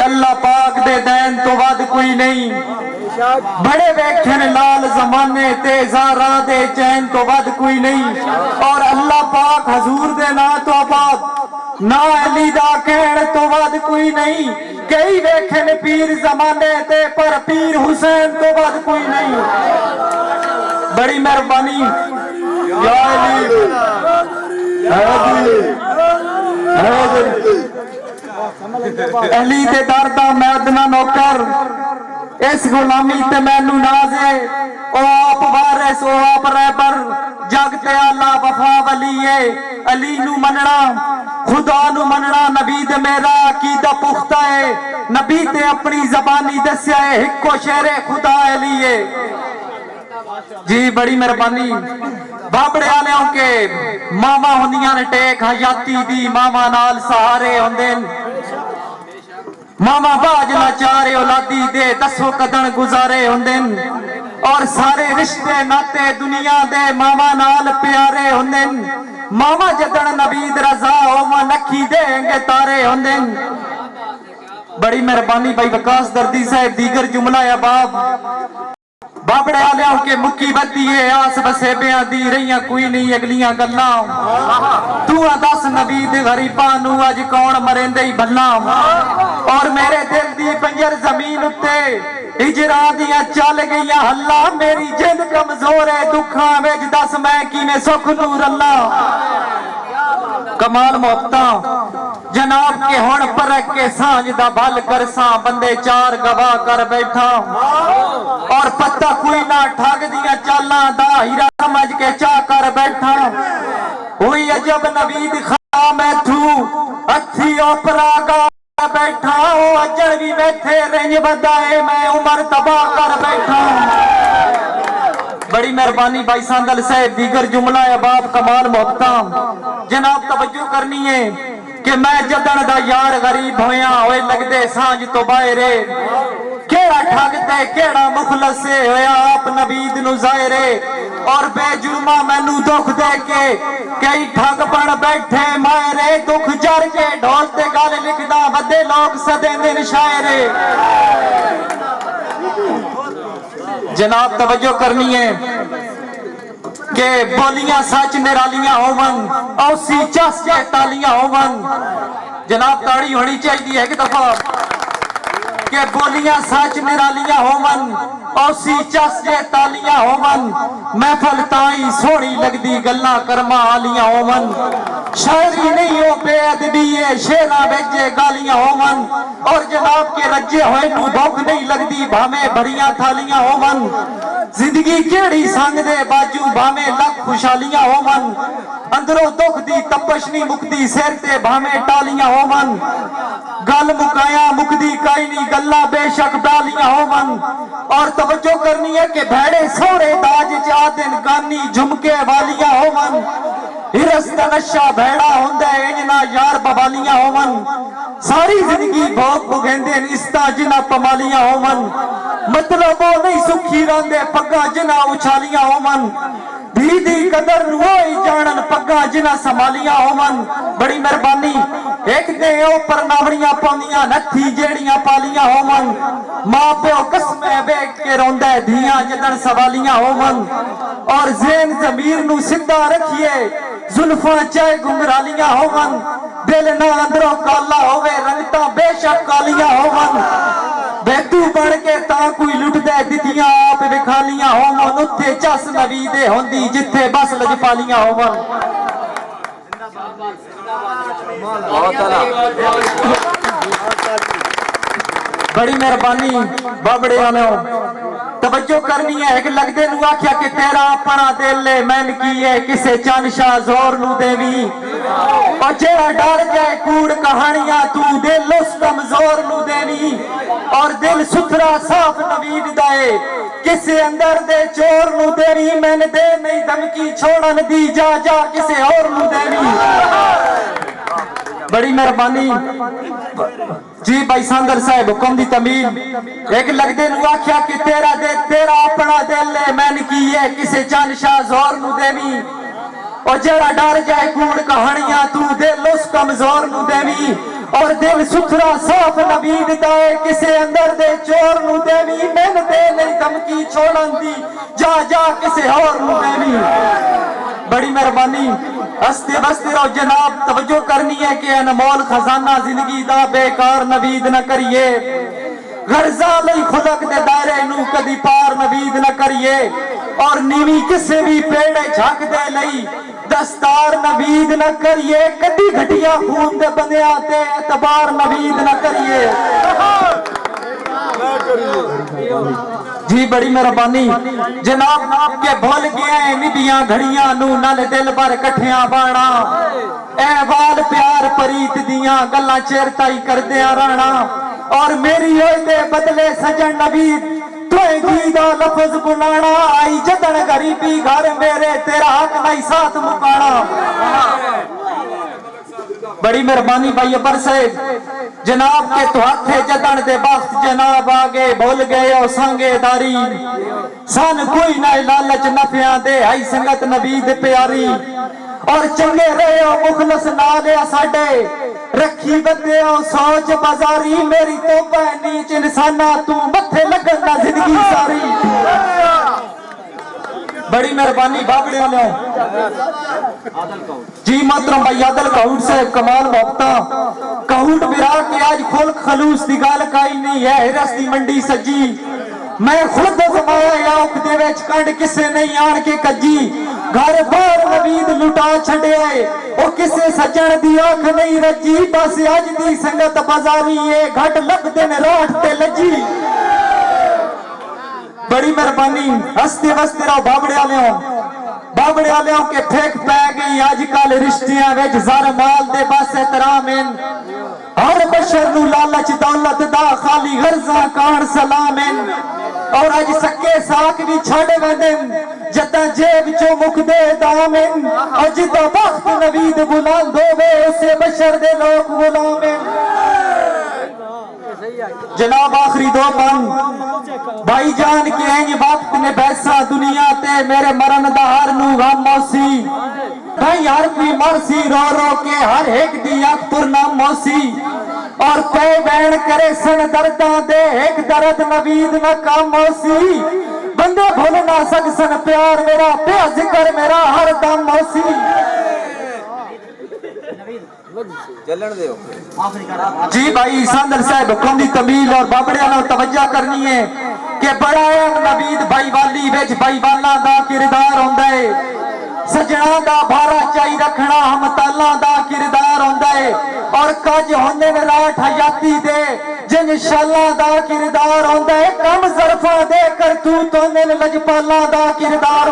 अल्लाह पाक दे दैन तो वध कोई नहीं। बड़े वेखन लाल जमाने ते ज़ारा दे चैन तो वध कोई नहीं। और अल्लाह पाक हजूर दे ना तो बाद ना अली दा कहण तो वध कोई नहीं। कई वेखन पीर जमाने ते पर पीर हुसैन तो वध कोई नहीं। बड़ी मेहरबानी या अली अली ते दरदा मैदना नौकर इस गुलामी ते मैनू नाजे ओ आप वारिस ओ आप रहबर जग ते आला वफा वलीए। अली नू मनना खुदा नू मनना नबी दे मेरा अकीदा पुख्ता है। नबी ते अपनी जबानी दस्या है हिक्को शेरे खुदा अली है जी। बड़ी मेहरबानी बाबड़े आले के मामा होंदियां ने टेक हयाती दी मामा नाल सहारे होंदे मामा बाज लाचारे औलादी दे दसो कदन गुजारे होंदे और सारे रिश्ते नाते दुनिया दे मामा नाल प्यारे होंदे। मामा जदन नबीद रजा ओमा नखी देंगे तारे होंदे। बड़ी मेहरबानी भाई वकास दर्दी साहब दीगर जुमला या बाब बाबड़े आलिया के मुक्की बत्ती है आस बसेबिया दी रही कोई नहीं अगलियां गल्ला। तू दस नबी दे गरीबा नू अज कौन मरेंदे ही भला। और मेरे दिल दी पंजर जमीन उत्ते हिजरा दियां चल गईयां हल्ला। मेरी जिंद कमजोर है दुखा विच दस मैं किवें सुख नू रल्ला। कमाल मोहब्बता जनाब के हुण परख के सांझ दा भल करसा बंदे चार गवाह कर बैठा। और पता कोई ना ठग दिया चालां दा हीरा समझ के चा कर बैठा। हुई अजब नवीद खा मैं थू अच्छी ओपरा का बैठा। ओ अजड़ भी बैठे रेंज बदाए मैं उमर तबाह कर बैठा। बड़ी मेहरबानी भाई सांदल साहब दीगर जुमला अबाब कमाल मोहब्बता जनाब तवज्जो करनी है कि मैं जदन दा यार गरीब होया होए लगदे सांझ तो बाहरे। केड़ा ठग ते केड़ा मुखलस होया आप नबीद नु ज़ाहिरे। और बेजुर्मा मैनू दुख दे के कई ठग बन बैठे मायरे। दुख जर के ढोल ते गल लिखदा वड्डे लोग सदेंदे ने शायरे। जनाब तवज्जो करनी है के बोलियां सच निरालियां होवन औसी चस के तालियां होवन। जनाब ताड़ी होनी चाहिए है कि दफा के बोलियां सच निरालियां होवन औसी चस के तालियां होवन। महफल ताई सोहनी लगदी गल्लां कर्मा आलियां होवन। शायरी नहीं हो बेअदबी है शेरा बेजे गालियां होवन। और जनाब के रज्जे होए नू भुख नहीं लगदी भावे भरियां थालियां होवन। जिंदगी केड़ी संग दे बाजू भावे लख खुशालियां होवन। अंदरों दुख दी तपश नहीं मुकदी सिर ते भावे टालियां होवन। गल मुकाया मुकदी काई नहीं गल्ला बेशक डालियां होवन। और तवज्जो करनी है कि भेड़े सोहरे दाज चा दिन गानी झुमके वालियां होवन। हिरस दा नशा भेड़ा हुंदा इंज ना यार बवालियां होवन। सारी जिंदगी भोग भुगेंदे इस्ता जिना पमालियां होवन। मतलब वो नहीं सुखी रहिंदे पग्गा जिना उछालियां होवन। धी दी कदर वही जानन पग्गा जिना संभालियां होवन। बड़ी मेहरबानी एक दे ऊपर नावड़ियां पाउंदियां नथी जेड़ियां पालियां होवन। मां प्यो कसमे वेख के रोंदा धियां जदन सवालियां होवन। और ज़हन ज़मीर नू सिद्धा रखिए जुल्फां चाहे घुंघरालियां होवन। दिल ना अंदरों काला होवे रंगतां बेशक कालियां होवन। बेतू बन के ता कोई लुटदे दितियां आप विखालियां होवन। उत्थे चस नबी दे होंदी जिथे बस लजपालियां होवन। बड़ी मेहरबानी बाबड़े आलो तवज्जो करनी है एक लगदे नू आख्या कि तेरा अपना दिल है मैन की है किसे चंदशाह जोर नू देवी। और जेड़ा डर जाए कूड़ कहानियां तू दिल उस कमजोर नू देवी। और दिल सुथरा साफ नवीद दाए किसे अंदर दे चोर नू देवी। मैंने दे नहीं धमकी छोड़न दी जा जा किसे और नू देवी। बड़ी मेहरबानी जी भाई सांदर साहब हुक्म दी तमीम एक लगदे नू आख्या कि तेरा दे तेरा अपना दिल है मैन की है किसे चंदशाह जोर नू देवी। और जेड़ा डर जाए कूड़ कहानियां तू दिल उस कमजोर नू देवी। और दिल सुथरा साफ नबीद दा है किसे अंदर दे चोर नु देवी मैन दे नहीं धमकी छोड़न दी जा जा किसे और नु देवी बड़ी मेहरबानी हंसते बसते रहो जनाब तवज्जो करनी है कि अनमोल खजाना जिंदगी दा बेकार नबीद न करिए गर्जा लई खुलक दे दायरे नू कदी पार नबीद न करिए और नीवी किसे भी पेड़े झाक दे लई दस्तार नबीद न करिए कदी घटिया खून दे बंदियां ते एतबार नबीद न करिए जी बड़ी मेहरबानी जनाब के भूल गए निबियां घड़ियां नू नल दिल भर कठिया बाणा ए वाल प्यार परीत दियां गल्लां चेरताई करदे रहना और मेरी ओए दे बदले सजन नबीद तोए जी दा लफ्ज बुलाना आई जदन गरीबी घर मेरे तेरा हक नहीं साथ मुकाना बड़ी मेहरबानी भाई अबर साहब जनाब के तुहाथे जदन दे वक्त जनाब आगे भूल गए ओ संगेदारी सन कोई ना लालच नफियां दे आई संगत नबीद प्यारी और चंगे रहे हो मुखलस नाल साडे रखी बंदे सोच बाजारी मेरी तो नीच इंसाना तू मथे लगन ना जिंदगी सारी बड़ी मेहरबानी बाबड़े वाले जी मोहतरम भाई आदल काउट से कमाल मोहब्बत काउट बिरा के आज खोल खलूस दी गल काई नहीं है हिरस दी मंडी सजी मैं खुद जमाया याक दे विच कंड किसे नहीं आन के कजी घर बार नबीद लुटा छड़िया ओ किसे सजन दी आंख नहीं रजी बस अज दी संगत बाजारी है घट लगदे ने राठ ते लजी बड़ी मेहरबानी हंसते बसते रहो बाबड़े वाले के फेक पै गई अजकल रिश्तियां विच जर माल दे बस एहतराम हर बशर नू लालच दौलत दा खाली गर्जा कान सलाम और अज सके साक भी छड़ वंदन जदा जेब चो मुकदे दाम और जिदा वक्त नबीद बुलंद होवे उसे बशर दे लोग गुलाम जनाब आखिरी दो पन भाई जान के हैं वक्त ने बैसा दुनिया ते मेरे मरन दा हर नू गम मौसी भाई हर कोई मरसी रो रो के हर एक दी अख पुरनाम मौसी और पे बैन करे सन दर्दा दे एक दर्द नबीद न काम मौसी बंदे भूल ना सकसन प्यार मेरा पे जिक्र मेरा हर दम मौसी चलन दे जी भाई सांदर साहब हुक्म दी तमील और बाबड़ियां नाल तवज्जो करनी है कि बड़ा नबीद भाई वाली विच भाई वाला दा किरदार हुंदा है सजना दा भारा चाई रखना हमताला दा किरदार हुंदा है और कज होंदे ने राठ हयाती दे जिन शाला दा किरदार हुंदा है कम ज़रफा दे करतूत होंदे ने लजपाला दा किरदार